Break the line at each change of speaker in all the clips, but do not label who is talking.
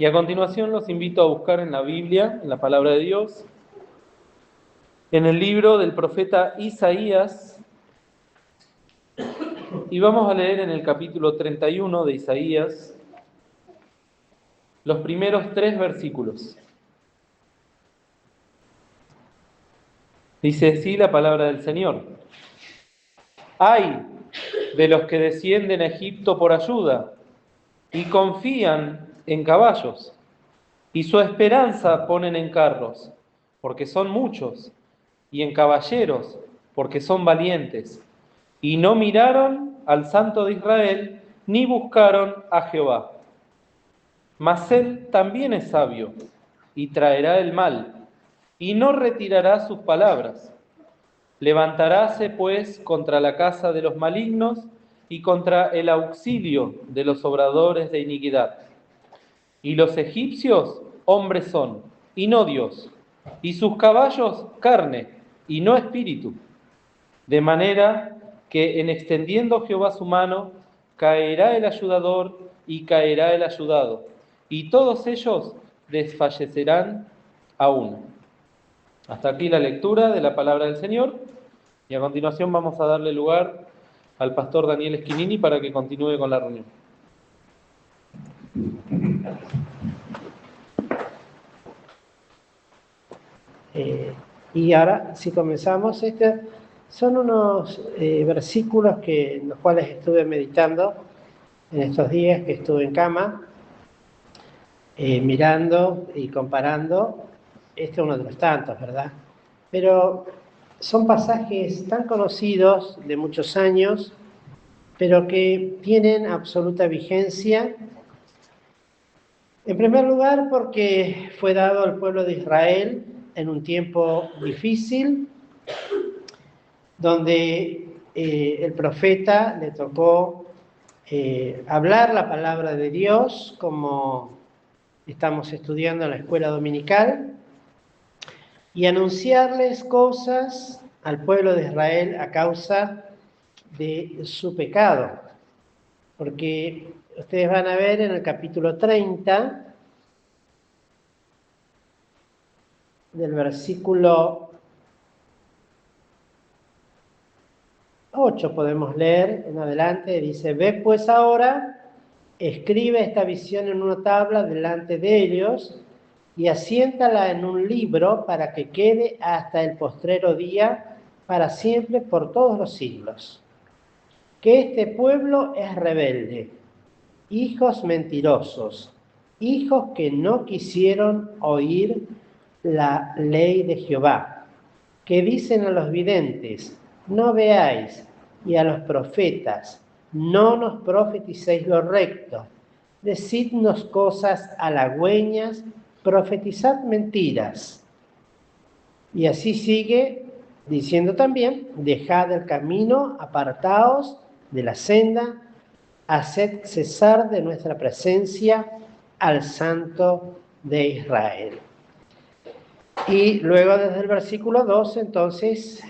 Y a continuación los invito a buscar en la Biblia, en la palabra de Dios, en el libro del profeta Isaías, y vamos a leer en el capítulo 31 de Isaías los primeros 3 versículos. Dice así la palabra del Señor: ¡Ay de los que descienden a Egipto por ayuda y confían en caballos, y su esperanza ponen en carros, porque son muchos, y en caballeros, porque son valientes, y no miraron al Santo de Israel, ni buscaron a Jehová. Mas él también es sabio, y traerá el mal, y no retirará sus palabras. Levantaráse, pues, contra la casa de los malignos, y contra el auxilio de los obradores de iniquidad. Y los egipcios hombres son, y no Dios, y sus caballos carne, y no espíritu. De manera que en extendiendo Jehová su mano, caerá el ayudador y caerá el ayudado, y todos ellos desfallecerán a uno. Hasta aquí la lectura de la palabra del Señor, y a continuación vamos a darle lugar al pastor Daniel Esquinini para que continúe con la reunión.
Y ahora, si comenzamos, son unos versículos en los cuales estuve meditando en estos días que estuve en cama, mirando y comparando. Este es uno de los tantos, ¿verdad? Pero son pasajes tan conocidos de muchos años, pero que tienen absoluta vigencia. En primer lugar, porque fue dado al pueblo de Israel en un tiempo difícil, donde el profeta le tocó hablar la palabra de Dios, como estamos estudiando en la escuela dominical, y anunciarles cosas al pueblo de Israel a causa de su pecado. Porque ustedes van a ver en el capítulo 30, del versículo 8 podemos leer en adelante, dice: ve pues ahora, escribe esta visión en una tabla delante de ellos y asiéntala en un libro para que quede hasta el postrero día, para siempre, por todos los siglos. Que este pueblo es rebelde, hijos mentirosos, hijos que no quisieron oír la ley de Jehová, que dicen a los videntes: no veáis, y a los profetas: no nos profeticéis lo recto, decidnos cosas halagüeñas, profetizad mentiras. Y así sigue diciendo también: dejad el camino, apartaos de la senda, haced cesar de nuestra presencia al Santo de Israel. Y luego desde el versículo 12, entonces,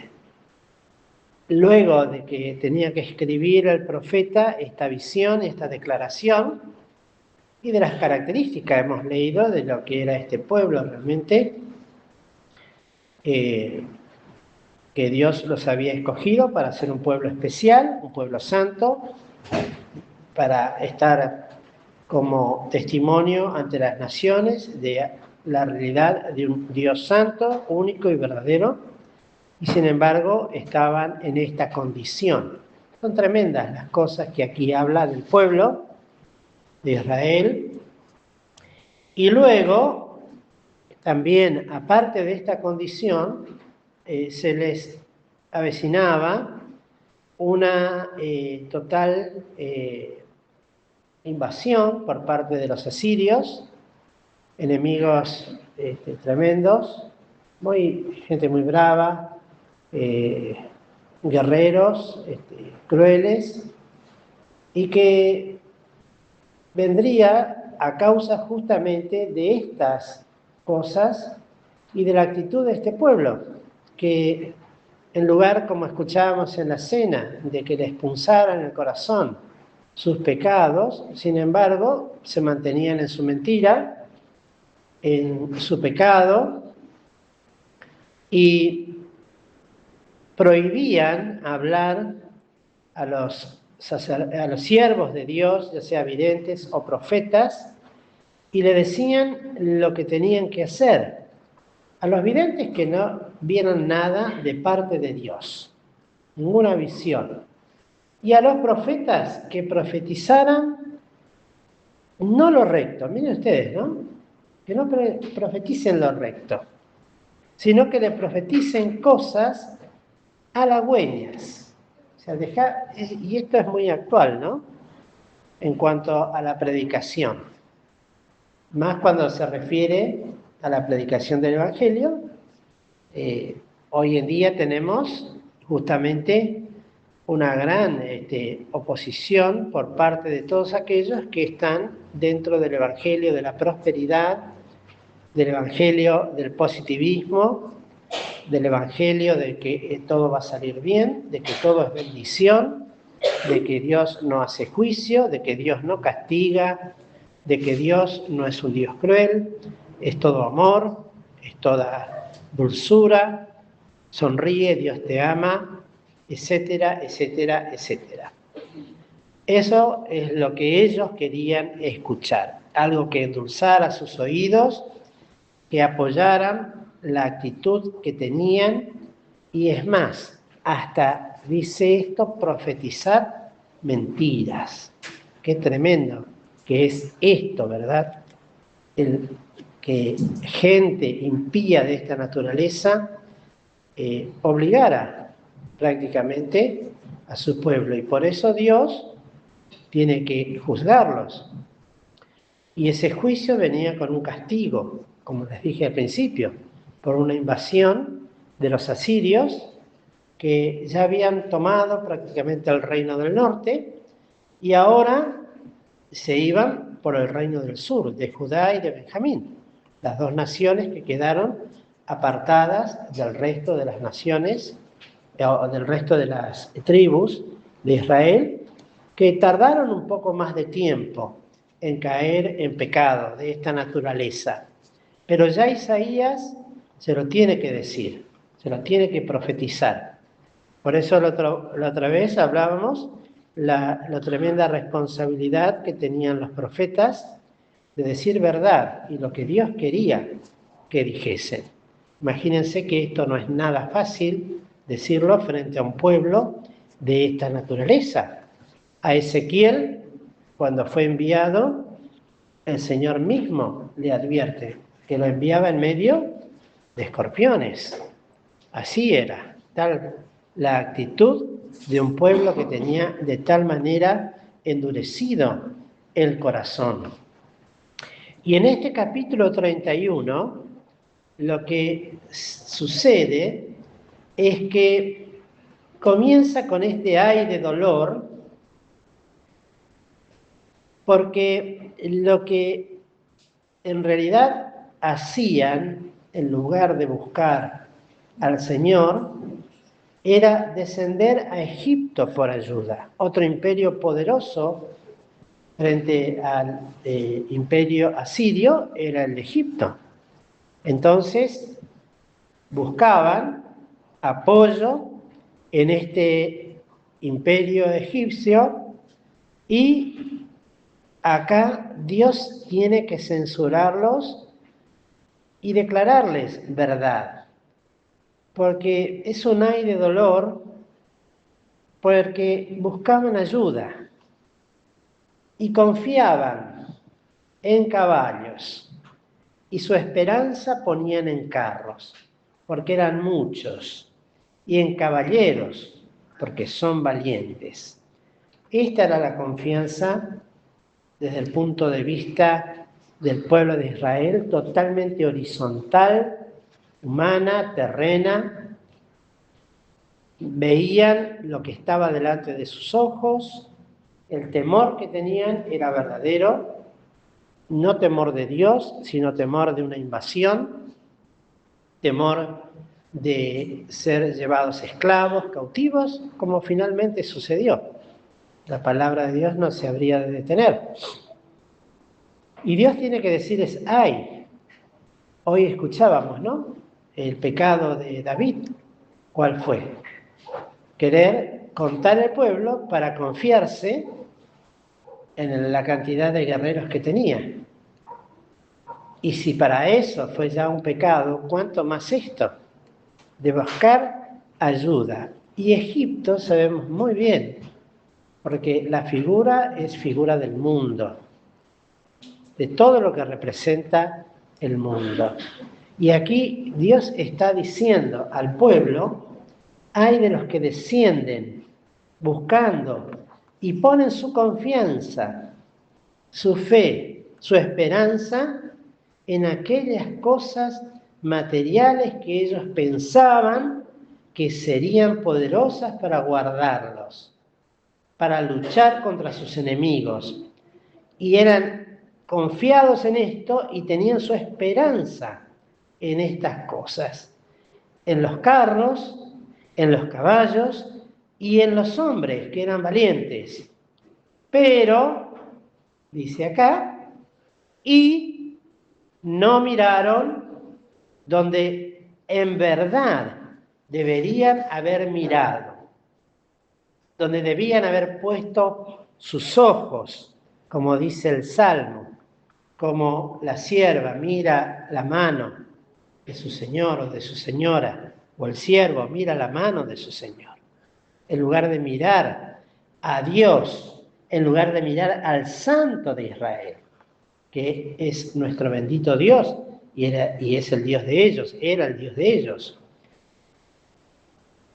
luego de que tenía que escribir el profeta esta visión, esta declaración, y de las características hemos leído de lo que era este pueblo realmente, que Dios los había escogido para ser un pueblo especial, un pueblo santo, para estar como testimonio ante las naciones de la realidad de un Dios santo, único y verdadero, y sin embargo estaban en esta condición. Son tremendas las cosas que aquí habla del pueblo de Israel. Y luego, también, aparte de esta condición, se les avecinaba una total invasión por parte de los asirios, enemigos tremendos, gente muy brava, guerreros crueles, y que vendría a causa justamente de estas cosas y de la actitud de este pueblo, que en lugar, como escuchábamos en la cena, de que les punzaran el corazón sus pecados, sin embargo, se mantenían en su mentira, en su pecado y prohibían hablar a los siervos de Dios, ya sea videntes o profetas, y le decían lo que tenían que hacer. A los videntes que no vieron nada de parte de Dios, ninguna visión. Y a los profetas que profetizaran no lo recto, miren ustedes, ¿no? Que no profeticen lo recto, sino que le profeticen cosas halagüeñas. O sea, y esto es muy actual, ¿no? En cuanto a la predicación. Más cuando se refiere a la predicación del Evangelio. Hoy en día tenemos justamente una gran oposición por parte de todos aquellos que están dentro del Evangelio de la prosperidad, del Evangelio del positivismo, del Evangelio de que todo va a salir bien, de que todo es bendición, de que Dios no hace juicio, de que Dios no castiga, de que Dios no es un Dios cruel, es todo amor, es toda dulzura, sonríe, Dios te ama, etcétera, etcétera, etcétera. Eso es lo que ellos querían escuchar, algo que endulzara sus oídos, que apoyaran la actitud que tenían, y es más, hasta dice esto, profetizar mentiras. Qué tremendo que es esto, ¿verdad? Que gente impía de esta naturaleza obligara prácticamente a su pueblo, y por eso Dios tiene que juzgarlos. Y ese juicio venía con un castigo, como les dije al principio, por una invasión de los asirios que ya habían tomado prácticamente el reino del norte y ahora se iban por el reino del sur, de Judá y de Benjamín, las dos naciones que quedaron apartadas del resto de las naciones, o del resto de las tribus de Israel, que tardaron un poco más de tiempo en caer en pecado de esta naturaleza. Pero ya Isaías se lo tiene que decir, se lo tiene que profetizar. Por eso la otra vez hablábamos la tremenda responsabilidad que tenían los profetas de decir verdad y lo que Dios quería que dijesen. Imagínense que esto no es nada fácil decirlo frente a un pueblo de esta naturaleza. A Ezequiel, cuando fue enviado, el Señor mismo le advierte que lo enviaba en medio de escorpiones. Así era, tal la actitud de un pueblo que tenía de tal manera endurecido el corazón. Y en este capítulo 31, lo que sucede es que comienza con este ay de dolor, porque lo que en realidad hacían, en lugar de buscar al Señor, era descender a Egipto por ayuda, otro imperio poderoso frente al imperio asirio era el de Egipto. Entonces buscaban apoyo en este imperio egipcio, y acá Dios tiene que censurarlos y declararles verdad, porque es un ay de dolor, porque buscaban ayuda y confiaban en caballos y su esperanza ponían en carros, porque eran muchos, y en caballeros, porque son valientes. Esta era la confianza desde el punto de vista del pueblo de Israel, totalmente horizontal, humana, terrena. Veían lo que estaba delante de sus ojos, el temor que tenían era verdadero, no temor de Dios, sino temor de una invasión, temor de ser llevados esclavos, cautivos, como finalmente sucedió. La palabra de Dios no se habría de detener. Y Dios tiene que decirles, ay, Hoy escuchábamos, ¿no? El pecado de David. ¿Cuál fue? Querer contar al pueblo para confiarse en la cantidad de guerreros que tenía. Y si para eso fue ya un pecado, ¿cuánto más esto? De buscar ayuda. Y Egipto sabemos muy bien, porque la figura es figura del mundo, de todo lo que representa el mundo. Y aquí Dios está diciendo al pueblo, hay de los que descienden buscando y ponen su confianza, su fe, su esperanza en aquellas cosas materiales que ellos pensaban que serían poderosas para guardarlos, para luchar contra sus enemigos. Y eran confiados en esto y tenían su esperanza en estas cosas, en los carros, en los caballos y en los hombres que eran valientes. Pero, dice acá, y no miraron donde en verdad deberían haber mirado, donde debían haber puesto sus ojos, como dice el Salmo, como la sierva mira la mano de su señor o de su señora, o el siervo mira la mano de su señor. En lugar de mirar a Dios, en lugar de mirar al Santo de Israel, que es nuestro bendito Dios, y es el Dios de ellos, era el Dios de ellos.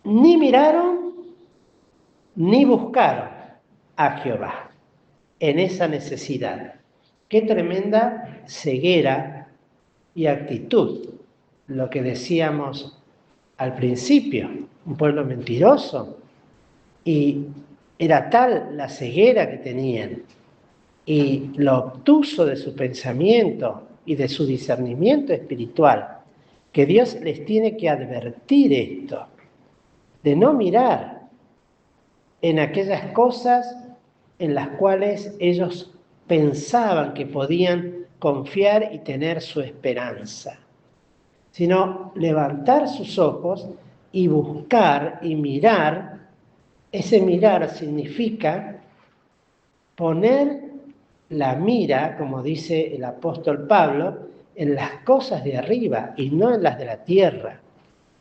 Ni miraron, ni buscaron a Jehová en esa necesidad. Qué tremenda ceguera y actitud, lo que decíamos al principio, un pueblo mentiroso, y era tal la ceguera que tenían y lo obtuso de su pensamiento y de su discernimiento espiritual, que Dios les tiene que advertir esto, de no mirar en aquellas cosas en las cuales ellos pensaban que podían confiar y tener su esperanza, sino levantar sus ojos y buscar y mirar. Ese mirar significa poner la mira, como dice el apóstol Pablo, en las cosas de arriba y no en las de la tierra.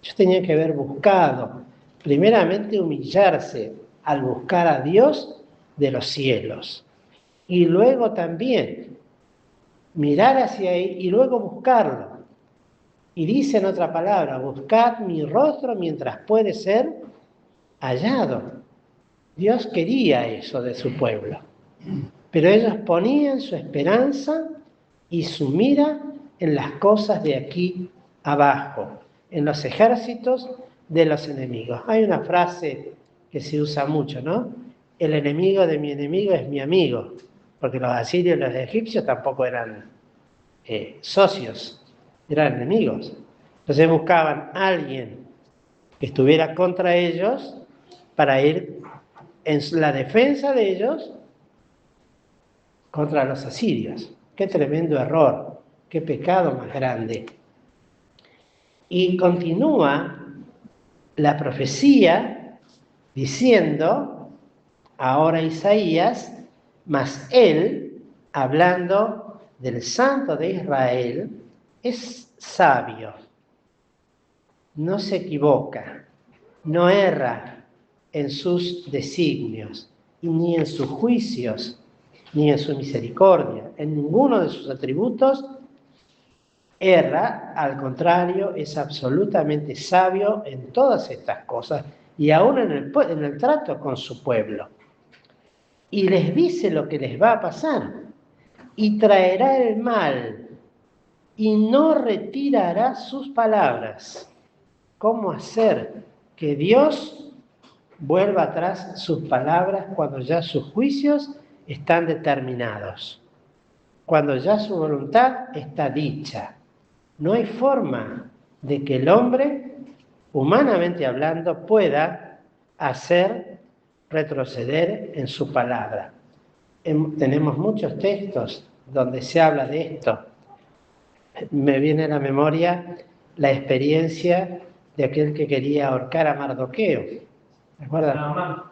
Ellos tenían que haber buscado, primeramente humillarse al buscar a Dios de los cielos. Y luego también mirar hacia ahí y luego buscarlo. Y dice en otra palabra, buscad mi rostro mientras puede ser hallado. Dios quería eso de su pueblo. Pero ellos ponían su esperanza y su mira en las cosas de aquí abajo, en los ejércitos de los enemigos. Hay una frase que se usa mucho, ¿no? El enemigo de mi enemigo es mi amigo, porque los asirios y los egipcios tampoco eran socios, eran enemigos. Entonces buscaban a alguien que estuviera contra ellos para ir en la defensa de ellos contra los asirios. Qué tremendo error, qué pecado más grande. Y continúa la profecía diciendo, ahora Isaías, mas él, hablando del Santo de Israel, es sabio, no se equivoca, no erra en sus designios, ni en sus juicios, ni en su misericordia, en ninguno de sus atributos erra, al contrario, es absolutamente sabio en todas estas cosas y aún en el trato con su pueblo. Y les dice lo que les va a pasar, y traerá el mal, y no retirará sus palabras. ¿Cómo hacer que Dios vuelva atrás sus palabras cuando ya sus juicios están determinados? Cuando ya su voluntad está dicha. No hay forma de que el hombre, humanamente hablando, pueda hacer retroceder en su palabra. Tenemos muchos textos donde se habla de esto. Me viene a la memoria la experiencia de aquel que quería ahorcar a Mardoqueo. ¿Te acuerdas?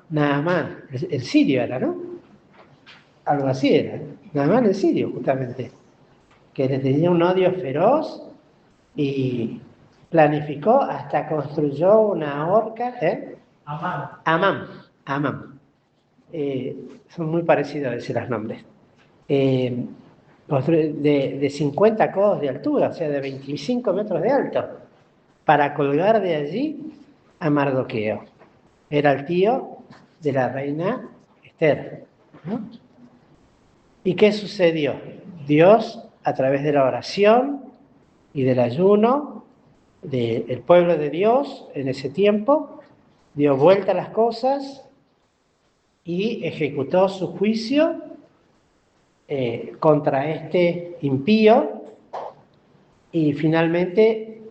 Naamán, el sirio era, ¿no? Algo así era. Naamán el sirio, justamente. Que le tenía un odio feroz y planificó, hasta construyó una horca. Amán. Son muy parecidos a veces los nombres. De 50 codos de altura, o sea, de 25 metros de alto, para colgar de allí a Mardoqueo. Era el tío de la reina Esther, ¿no? ¿Y qué sucedió? Dios, a través de la oración y del ayuno del pueblo de Dios en ese tiempo, dio vuelta a las cosas y ejecutó su juicio contra este impío, y finalmente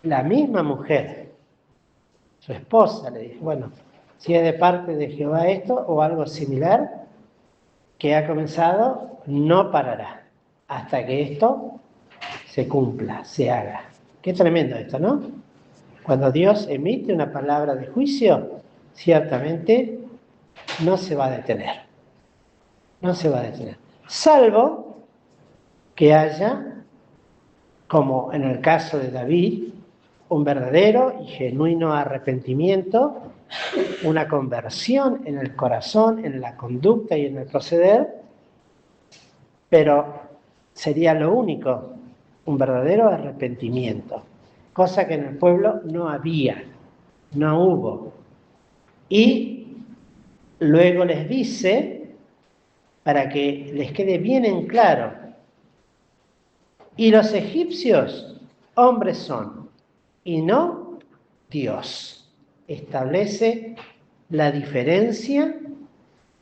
la misma mujer, su esposa, le dijo, bueno, si es de parte de Jehová esto o algo similar que ha comenzado, no parará hasta que esto se cumpla, se haga. Qué tremendo esto, ¿no? Cuando Dios emite una palabra de juicio, ciertamente no se va a detener. No se va a detener. Salvo que haya, como en el caso de David, un verdadero y genuino arrepentimiento, una conversión en el corazón, en la conducta y en el proceder, pero sería lo único, un verdadero arrepentimiento, cosa que en el pueblo no había, no hubo. Y luego les dice, para que les quede bien en claro, y los egipcios hombres son, y no Dios. Establece la diferencia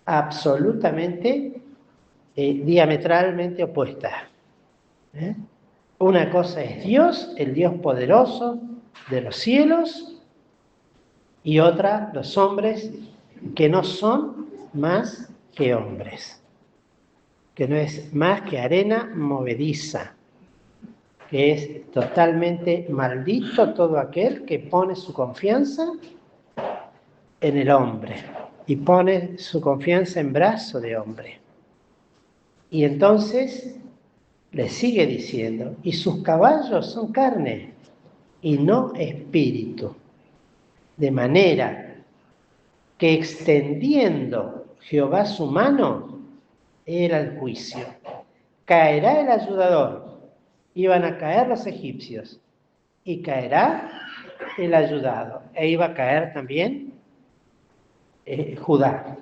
absolutamente, diametralmente opuesta. Una cosa es Dios, el Dios poderoso de los cielos, y otra los hombres que no son más que hombres, que no es más que arena movediza, que es totalmente maldito todo aquel que pone su confianza en el hombre y pone su confianza en brazo de hombre. Y entonces le sigue diciendo, y sus caballos son carne y no espíritu, de manera que extendiendo Jehová su mano, era el juicio. Caerá el ayudador, iban a caer los egipcios, y caerá el ayudado, e iba a caer también Judá,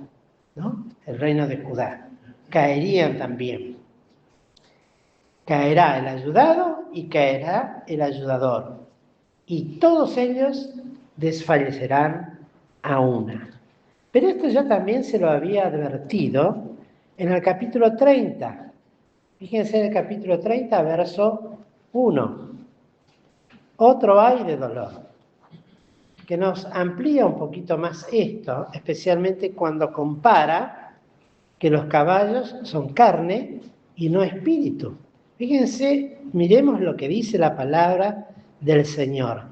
¿no? El reino de Judá. Caerían también. Caerá el ayudado y caerá el ayudador, y todos ellos desfallecerán a una. Pero esto ya también se lo había advertido en el capítulo 30. Fíjense en el capítulo 30, verso 1. Otro ay de dolor, que nos amplía un poquito más esto, especialmente cuando compara que los caballos son carne y no espíritu. Fíjense, miremos lo que dice la palabra del Señor.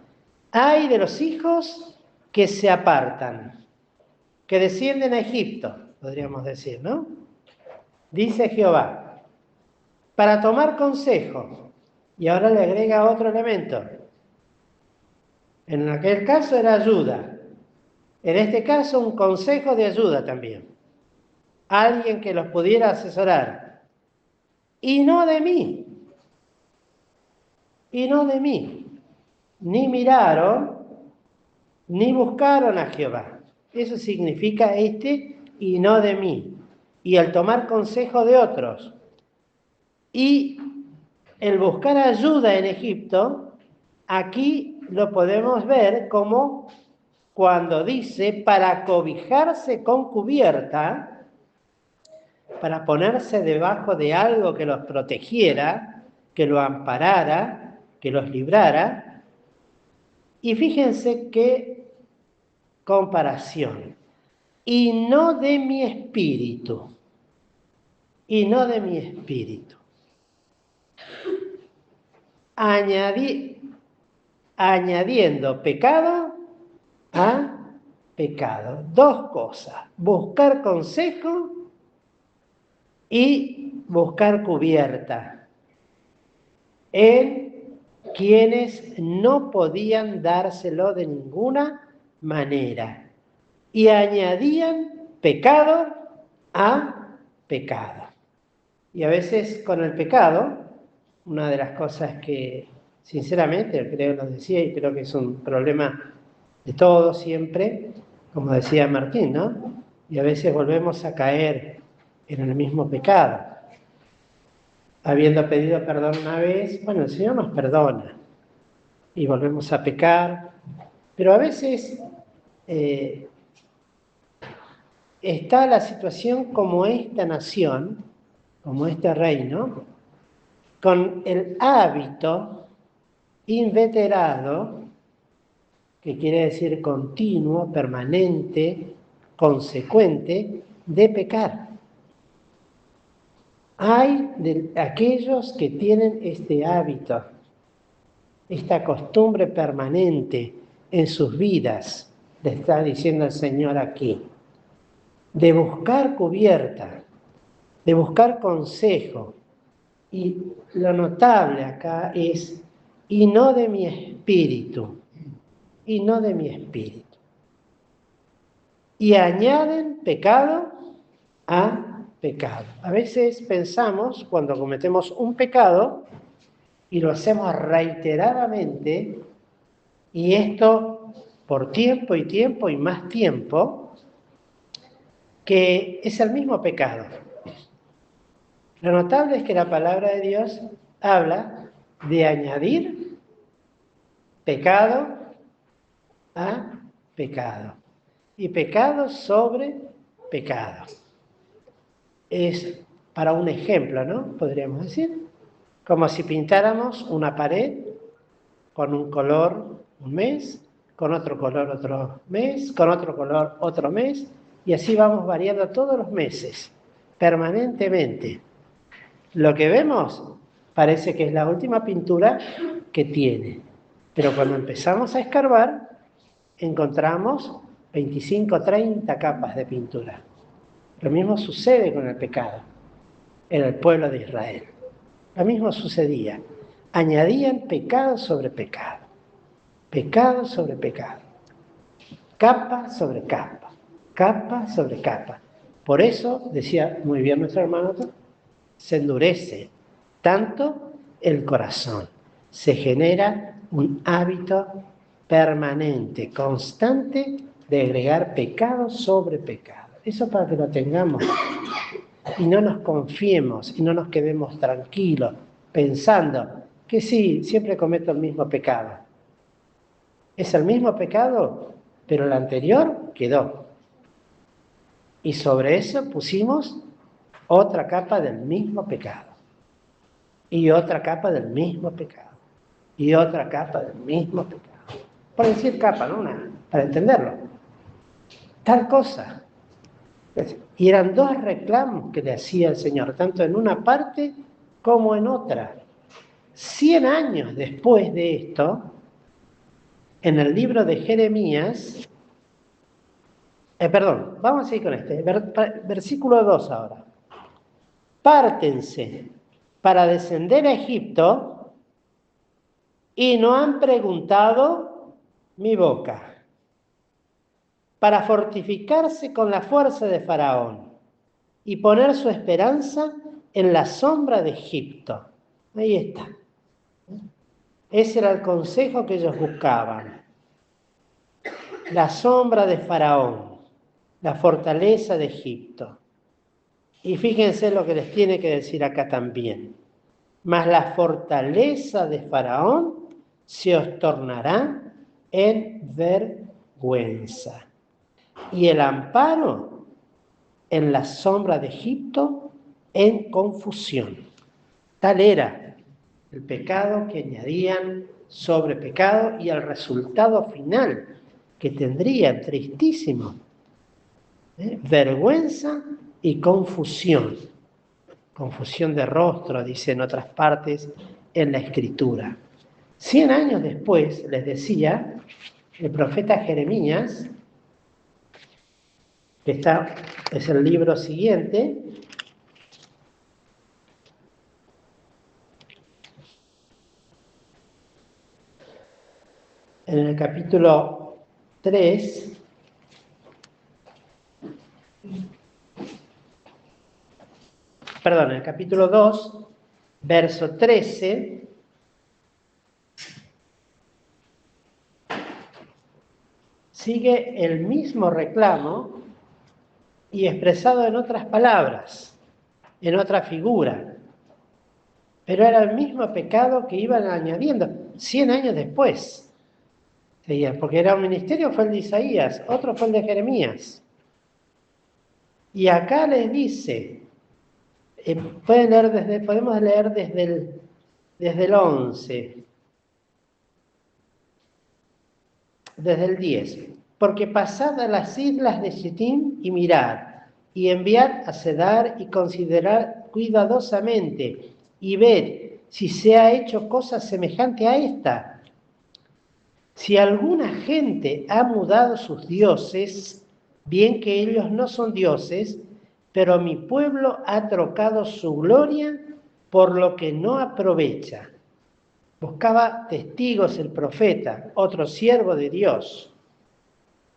Ay de los hijos que se apartan, que descienden a Egipto, podríamos decir, ¿no? Dice Jehová, para tomar consejo. Y ahora le agrega otro elemento. En aquel caso era ayuda. En este caso un consejo de ayuda también. Alguien que los pudiera asesorar. Y no de mí. Y no de mí. Ni miraron, ni buscaron a Jehová. Eso significa y no de mí. Y el tomar consejo de otros. Y el buscar ayuda en Egipto, aquí lo podemos ver como cuando dice para cobijarse con cubierta, para ponerse debajo de algo que los protegiera, que lo amparara, que los librara. Y fíjense qué comparación. Y no de mi espíritu. Y no de mi espíritu. añadiendo pecado a pecado. Dos cosas, buscar consejo y buscar cubierta en quienes no podían dárselo de ninguna manera y añadían pecado a pecado. Y a veces con el pecado, una de las cosas que sinceramente creo lo decía y creo que es un problema de todos siempre, como decía Martín, ¿no? Y a veces volvemos a caer en el mismo pecado. Habiendo pedido perdón una vez, bueno, el Señor nos perdona y volvemos a pecar, pero a veces está la situación como esta nación, como este reino, con el hábito inveterado, que quiere decir continuo, permanente, consecuente, de pecar. Hay de aquellos que tienen este hábito, esta costumbre permanente en sus vidas, le está diciendo el Señor aquí, de buscar cubierta, de buscar consejo. Y lo notable acá es, y no de mi espíritu, y no de mi espíritu. Y añaden pecado a pecado. A veces pensamos, cuando cometemos un pecado, y lo hacemos reiteradamente, y esto por tiempo y tiempo y más tiempo, que es el mismo pecado. Lo notable es que la palabra de Dios habla de añadir pecado a pecado y pecado sobre pecado. Es para un ejemplo, ¿no? Podríamos decir, como si pintáramos una pared con un color un mes, con otro color otro mes, con otro color otro mes, y así vamos variando todos los meses, permanentemente. Lo que vemos parece que es la última pintura que tiene, pero cuando empezamos a escarbar, encontramos 25, 30 capas de pintura. Lo mismo sucede con el pecado en el pueblo de Israel. Lo mismo sucedía. Añadían pecado sobre pecado, pecado sobre pecado, capa sobre capa, capa sobre capa. Por eso, decía muy bien nuestro hermano, se endurece tanto el corazón, se genera un hábito permanente, constante de agregar pecado sobre pecado. Eso para que lo tengamos y no nos confiemos y no nos quedemos tranquilos pensando que sí, siempre cometo el mismo pecado. Es el mismo pecado, pero el anterior quedó. Y sobre eso pusimos otra capa del mismo pecado. Y otra capa del mismo pecado. Y otra capa del mismo pecado. Por decir capa, ¿no? Para entenderlo. Tal cosa. Y eran dos reclamos que le hacía el Señor, tanto en una parte como en otra. 100 años después de esto, en el libro de Jeremías, vamos a seguir con este, versículo 2 ahora. Pártense para descender a Egipto y no han preguntado mi boca, para fortificarse con la fuerza de Faraón y poner su esperanza en la sombra de Egipto. Ahí está. Ese era el consejo que ellos buscaban. La sombra de Faraón, la fortaleza de Egipto. Y fíjense lo que les tiene que decir acá también. Mas la fortaleza de Faraón se os tornará en vergüenza. Y el amparo en la sombra de Egipto en confusión. Tal era el pecado que añadían sobre pecado y el resultado final que tendrían, tristísimo. Vergüenza y confusión. Confusión de rostro, dice en otras partes en la Escritura. 100 años después, les decía, el profeta Jeremías, que es el libro siguiente, en el capítulo 3, perdón, en el capítulo 2, verso 13, sigue el mismo reclamo y expresado en otras palabras, en otra figura. Pero era el mismo pecado que iban añadiendo 100 años después. Porque era un ministerio, fue el de Isaías, otro fue el de Jeremías. Y acá les dice, podemos leer desde el 11, desde el 10. Porque pasad a las islas de Sittim y mirad, y enviad a Cedar y considerad cuidadosamente, y ved si se ha hecho cosa semejante a esta. Si alguna gente ha mudado sus dioses, bien que ellos no son dioses, pero mi pueblo ha trocado su gloria por lo que no aprovecha. Buscaba testigos el profeta, otro siervo de Dios,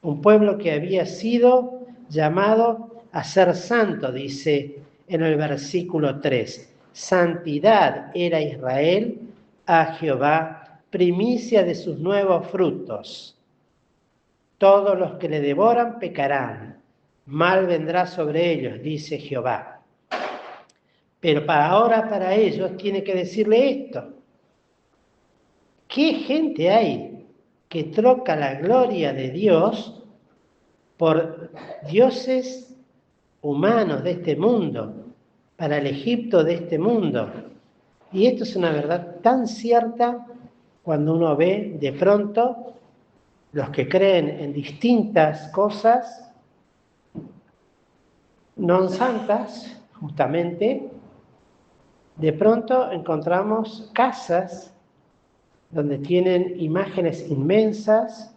un pueblo que había sido llamado a ser santo, dice en el versículo 3. Santidad era Israel a Jehová, primicia de sus nuevos frutos. Todos los que le devoran pecarán, mal vendrá sobre ellos, dice Jehová. Pero para ellos tiene que decirle esto. ¿Qué gente hay que troca la gloria de Dios por dioses humanos de este mundo, para el Egipto de este mundo? Y esto es una verdad tan cierta cuando uno ve de pronto los que creen en distintas cosas non santas, justamente, de pronto encontramos casas donde tienen imágenes inmensas,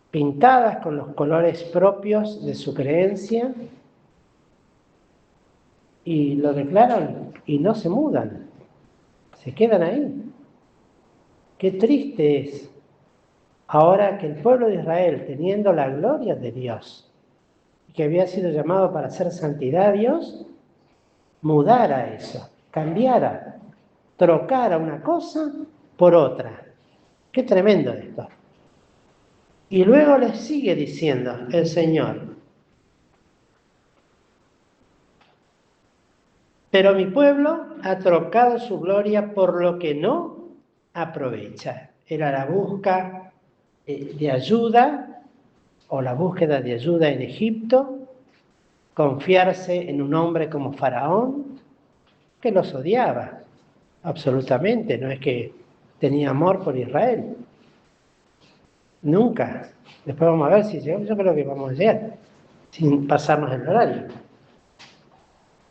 pintadas con los colores propios de su creencia, y lo declaran y no se mudan, se quedan ahí. Qué triste es ahora que el pueblo de Israel, teniendo la gloria de Dios, que había sido llamado para hacer santidad a Dios, mudara eso, cambiara, trocara una cosa por otra. Qué tremendo esto. Y luego les sigue diciendo el Señor: pero mi pueblo ha trocado su gloria por lo que no aprovecha. Era la búsqueda de ayuda, o la búsqueda de ayuda en Egipto, confiarse en un hombre como Faraón, que los odiaba, absolutamente, no es que tenía amor por Israel. Nunca. Después vamos a ver si llegamos, yo creo que vamos a llegar, sin pasarnos el horario.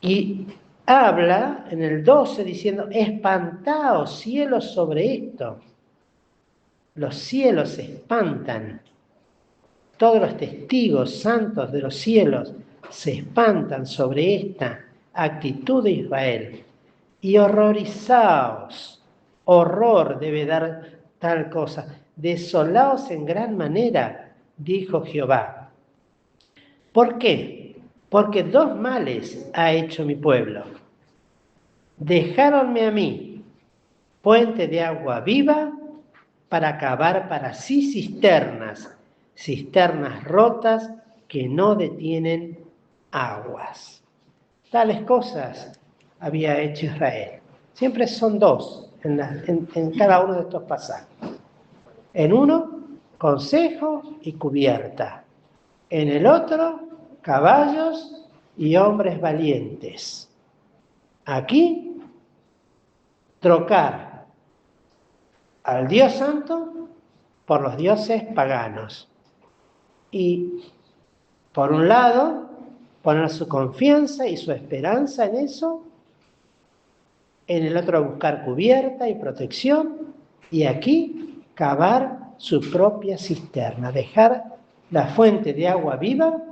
Y habla en el 12 diciendo: espantaos cielos sobre esto. Los cielos se espantan. Todos los testigos santos de los cielos se espantan sobre esta actitud de Israel. Y horrorizaos. Horror debe dar tal cosa. Desolaos en gran manera, dijo Jehová. ¿Por qué? Porque dos males ha hecho mi pueblo. Dejáronme a mí, fuente de agua viva, para cavar para sí cisternas rotas que no detienen aguas. Tales cosas había hecho Israel. Siempre son dos en cada uno de estos pasajes. En uno, consejo y cubierta. En el otro, caballos y hombres valientes. Aquí, trocar al Dios santo por los dioses paganos. Y, por un lado, poner su confianza y su esperanza en eso. En el otro, buscar cubierta y protección y aquí cavar su propia cisterna, dejar la fuente de agua viva,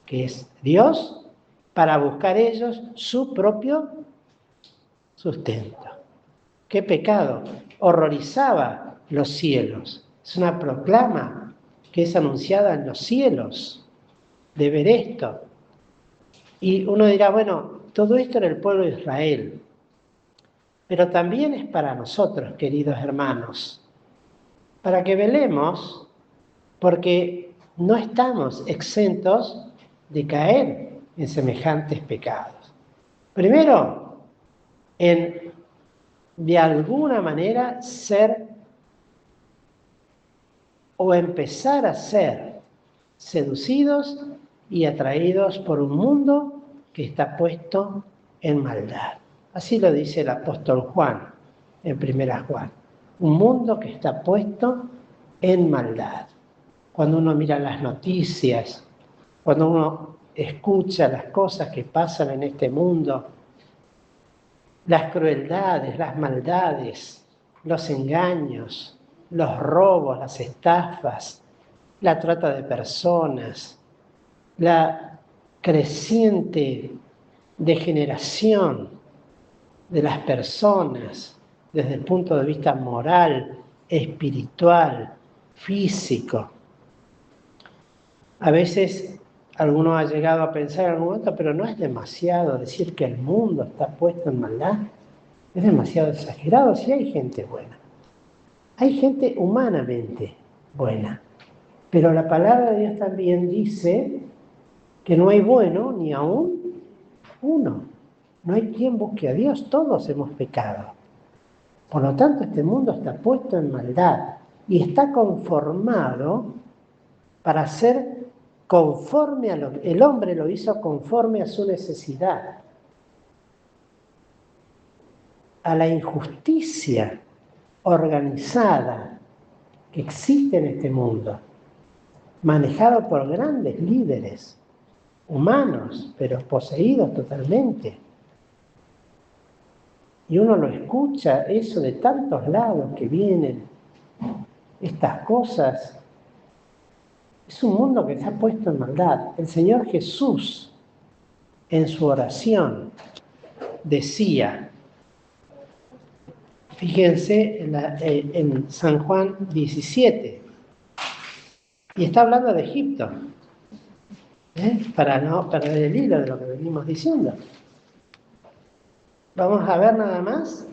que es Dios, para buscar ellos su propio sustento. ¡Qué pecado! Horrorizaba los cielos. Es una proclama que es anunciada en los cielos de ver esto. Y uno dirá, bueno, todo esto era el pueblo de Israel, pero también es para nosotros, queridos hermanos, para que velemos, porque no estamos exentos de caer en semejantes pecados. Primero, en de alguna manera ser o empezar a ser seducidos y atraídos por un mundo que está puesto en maldad. Así lo dice el apóstol Juan en 1 Juan. Un mundo que está puesto en maldad. Cuando uno mira las noticias, cuando uno escucha las cosas que pasan en este mundo, las crueldades, las maldades, los engaños, los robos, las estafas, la trata de personas, la creciente degeneración de las personas desde el punto de vista moral, espiritual, físico. A veces alguno ha llegado a pensar en algún momento, pero no es demasiado decir que el mundo está puesto en maldad. Es demasiado exagerado. Sí hay gente buena. Hay gente humanamente buena. Pero la palabra de Dios también dice que no hay bueno ni aún uno. No hay quien busque a Dios. Todos hemos pecado. Por lo tanto, este mundo está puesto en maldad y está conformado para ser conforme a lo que el hombre lo hizo, conforme a su necesidad, a la injusticia organizada que existe en este mundo, manejado por grandes líderes humanos, pero poseídos totalmente. Y uno lo escucha, eso de tantos lados que vienen, estas cosas. Es un mundo que está puesto en maldad. El Señor Jesús, en su oración, decía, fíjense en San Juan 17, y está hablando de Egipto, para no perder el hilo de lo que venimos diciendo. Vamos a ver nada más.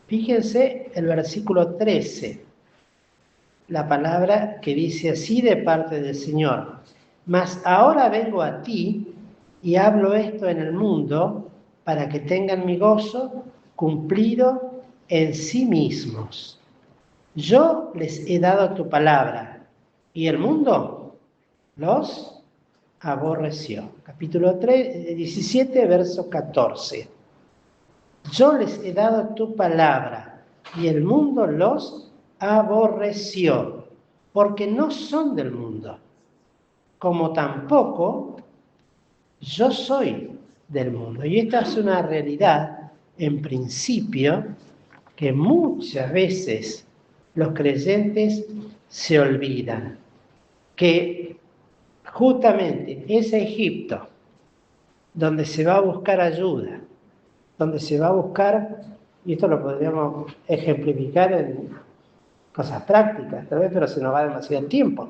Fíjense el versículo 13, la palabra que dice así de parte del Señor. Mas ahora vengo a ti y hablo esto en el mundo para que tengan mi gozo cumplido en sí mismos. Yo les he dado tu palabra y el mundo los aborreció. Capítulo 17, verso 14. Yo les he dado tu palabra y el mundo los aborreció, porque no son del mundo, como tampoco yo soy del mundo. Y esta es una realidad, en principio, que muchas veces los creyentes se olvidan, que justamente ese Egipto, donde se va a buscar ayuda, donde se va a buscar, y esto lo podríamos ejemplificar en cosas prácticas, tal vez, pero se nos va demasiado tiempo.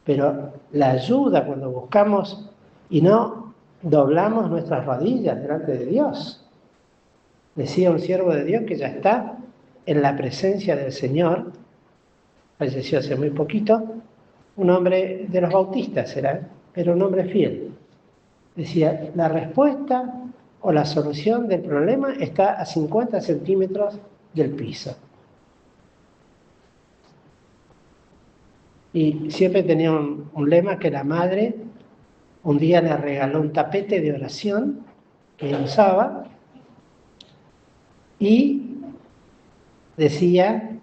Pero la ayuda cuando buscamos y no doblamos nuestras rodillas delante de Dios. Decía un siervo de Dios que ya está en la presencia del Señor, falleció hace muy poquito, un hombre de los bautistas era, pero un hombre fiel. Decía, la respuesta o la solución del problema está a 50 centímetros del piso. Y siempre tenía un lema que la madre un día le regaló un tapete de oración que él usaba y decía,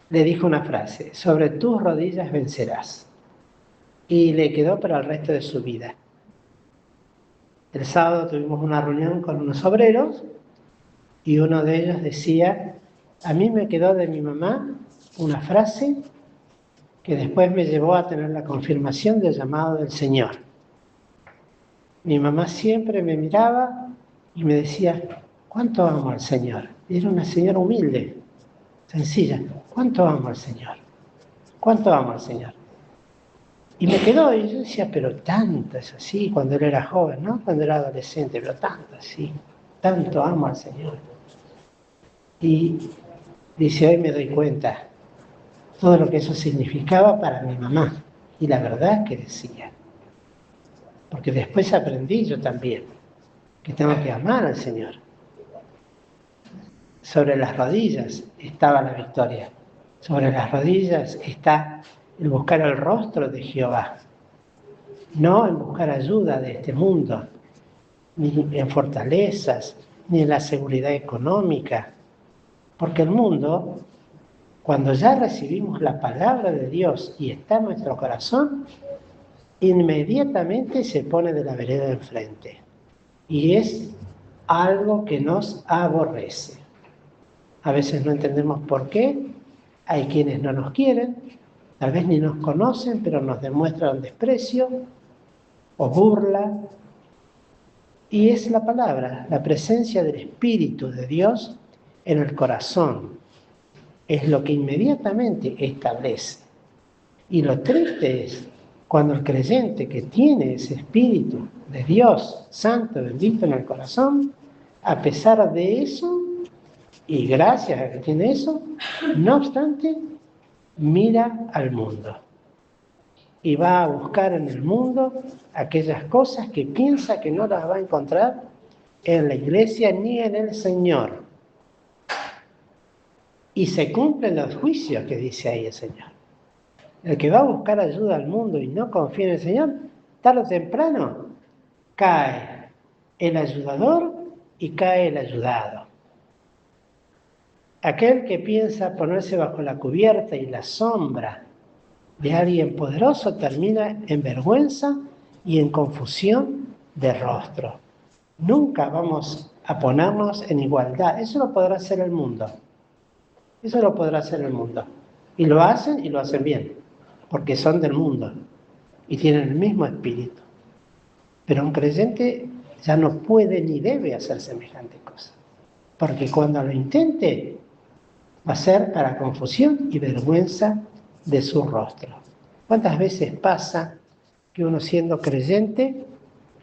le dijo una frase, sobre tus rodillas vencerás. Y le quedó para el resto de su vida. El sábado tuvimos una reunión con unos obreros y uno de ellos decía, a mí me quedó de mi mamá una frase que después me llevó a tener la confirmación del llamado del Señor. Mi mamá siempre me miraba y me decía, ¿cuánto amo al Señor? Era una señora humilde, sencilla. ¿Cuánto amo al Señor? ¿Cuánto amo al Señor? Y me quedó, y yo decía, pero tanto es así, cuando él era joven, ¿no? Cuando era adolescente, pero tanto así, tanto amo al Señor. Y dice, hoy me doy cuenta todo lo que eso significaba para mi mamá. Y la verdad que decía, porque después aprendí yo también, que tengo que amar al Señor. Sobre las rodillas estaba la victoria. Sobre las rodillas está el buscar el rostro de Jehová. No en buscar ayuda de este mundo, ni en fortalezas, ni en la seguridad económica. Porque el mundo, cuando ya recibimos la palabra de Dios y está en nuestro corazón, inmediatamente se pone de la vereda de enfrente. Y es algo que nos aborrece. A veces no entendemos por qué. Hay quienes no nos quieren, tal vez ni nos conocen, pero nos demuestran desprecio o burla. Y es la palabra, la presencia del Espíritu de Dios en el corazón. Es lo que inmediatamente establece. Y lo triste es cuando el creyente que tiene ese Espíritu de Dios Santo, bendito en el corazón, a pesar de eso, y gracias a que tiene eso, no obstante, mira al mundo. Y va a buscar en el mundo aquellas cosas que piensa que no las va a encontrar en la iglesia ni en el Señor. Y se cumplen los juicios que dice ahí el Señor. El que va a buscar ayuda al mundo y no confía en el Señor, tarde o temprano cae el ayudador y cae el ayudado. Aquel que piensa ponerse bajo la cubierta y la sombra de alguien poderoso termina en vergüenza y en confusión de rostro. Nunca vamos a ponernos en igualdad. Eso lo podrá hacer el mundo. Eso lo podrá hacer el mundo. Y lo hacen bien, porque son del mundo y tienen el mismo espíritu. Pero un creyente ya no puede ni debe hacer semejante cosa, porque cuando lo intente va a ser para confusión y vergüenza de su rostro. ¿Cuántas veces pasa que uno siendo creyente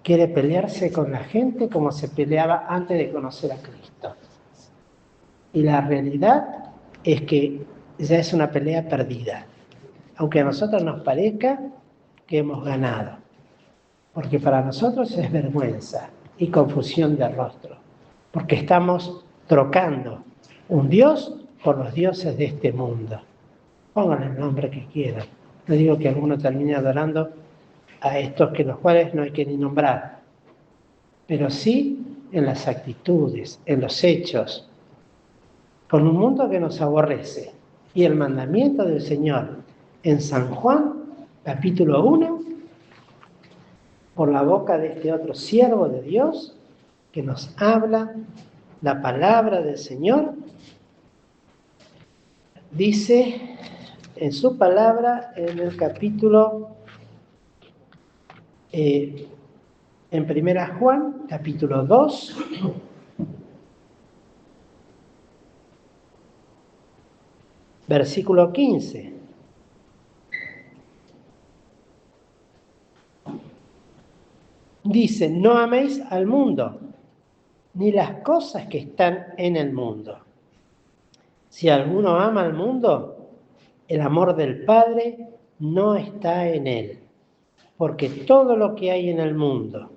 quiere pelearse con la gente como se peleaba antes de conocer a Cristo? Y la realidad es que ya es una pelea perdida, aunque a nosotros nos parezca que hemos ganado, porque para nosotros es vergüenza y confusión de rostro, porque estamos trocando un Dios por los dioses de este mundo. Pónganle el nombre que quieran. No digo que alguno termine adorando a estos que los cuales no hay que ni nombrar, pero sí en las actitudes, en los hechos, con un mundo que nos aborrece. Y el mandamiento del Señor en San Juan, capítulo 1, por la boca de este otro siervo de Dios, que nos habla la palabra del Señor, dice en su palabra, en el capítulo, en 1 Juan, capítulo 2, versículo 15. Dice, no améis al mundo, ni las cosas que están en el mundo. Si alguno ama al mundo, el amor del Padre no está en él. Porque todo lo que hay en el mundo,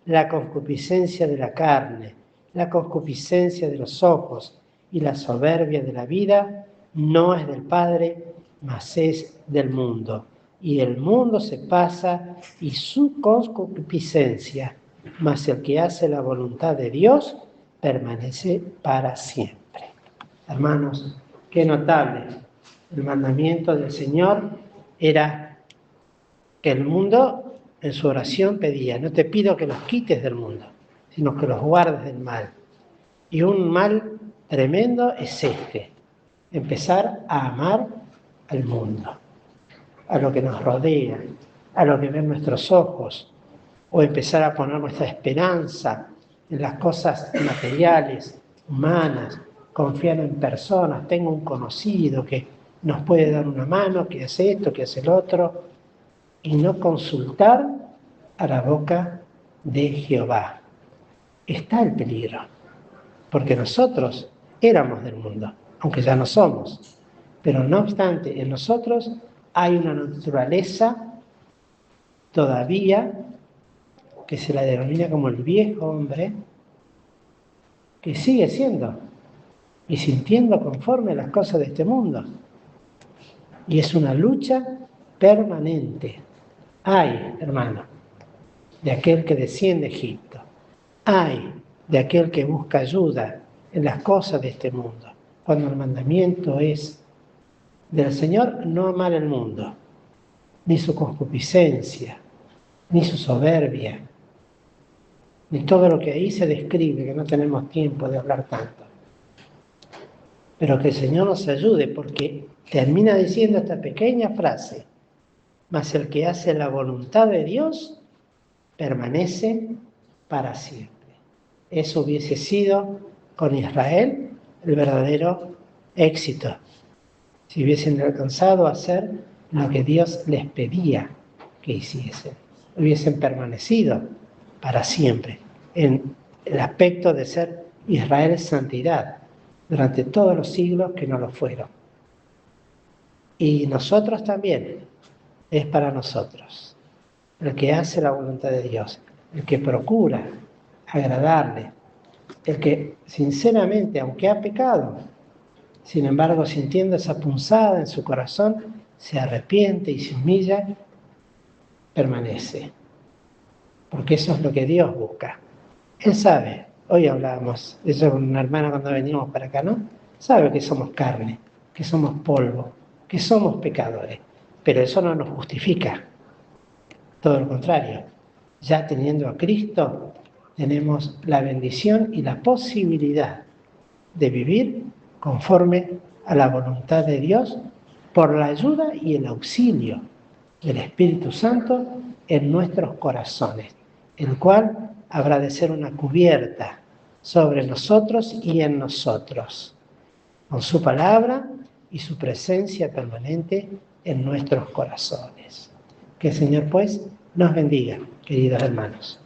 la concupiscencia de la carne, la concupiscencia de los ojos y la soberbia de la vida, no es del Padre, mas es del mundo. Y el mundo se pasa y su concupiscencia, mas el que hace la voluntad de Dios permanece para siempre. Hermanos, qué notable. El mandamiento del Señor era que el mundo en su oración pedía: no te pido que los quites del mundo, sino que los guardes del mal. Y un mal tremendo es empezar a amar al mundo, a lo que nos rodea, a lo que ven nuestros ojos, o empezar a poner nuestra esperanza en las cosas materiales, humanas, confiar en personas. Tengo un conocido que nos puede dar una mano, que hace esto, que hace el otro, y no consultar a la boca de Jehová. Está el peligro, porque nosotros éramos del mundo, aunque ya no somos, pero no obstante, en nosotros hay una naturaleza todavía que se la denomina como el viejo hombre, que sigue siendo y sintiendo conforme a las cosas de este mundo. Y es una lucha permanente. Ay, hermano, de aquel que desciende a Egipto. Ay, de aquel que busca ayuda en las cosas de este mundo. Cuando el mandamiento es del Señor, no amar el mundo, ni su concupiscencia, ni su soberbia, ni todo lo que ahí se describe, que no tenemos tiempo de hablar tanto. Pero que el Señor nos ayude, porque termina diciendo esta pequeña frase: mas el que hace la voluntad de Dios permanece para siempre. Eso hubiese sido con Israel el verdadero éxito, si hubiesen alcanzado a hacer lo que Dios les pedía que hiciesen. Hubiesen permanecido para siempre en el aspecto de ser Israel santidad durante todos los siglos que no lo fueron. Y nosotros también, es para nosotros. El que hace la voluntad de Dios, el que procura agradarle, el que sinceramente, aunque ha pecado, sin embargo, sintiendo esa punzada en su corazón, se arrepiente y se humilla, permanece. Porque eso es lo que Dios busca. Él sabe, hoy hablábamos de eso con una hermana cuando venimos para acá, ¿no? Sabe que somos carne, que somos polvo, que somos pecadores, pero eso no nos justifica. Todo lo contrario, ya teniendo a Cristo, tenemos la bendición y la posibilidad de vivir conforme a la voluntad de Dios por la ayuda y el auxilio del Espíritu Santo en nuestros corazones, el cual habrá de ser una cubierta sobre nosotros y en nosotros, con su palabra y su presencia permanente en nuestros corazones. Que el Señor, pues, nos bendiga, queridos hermanos.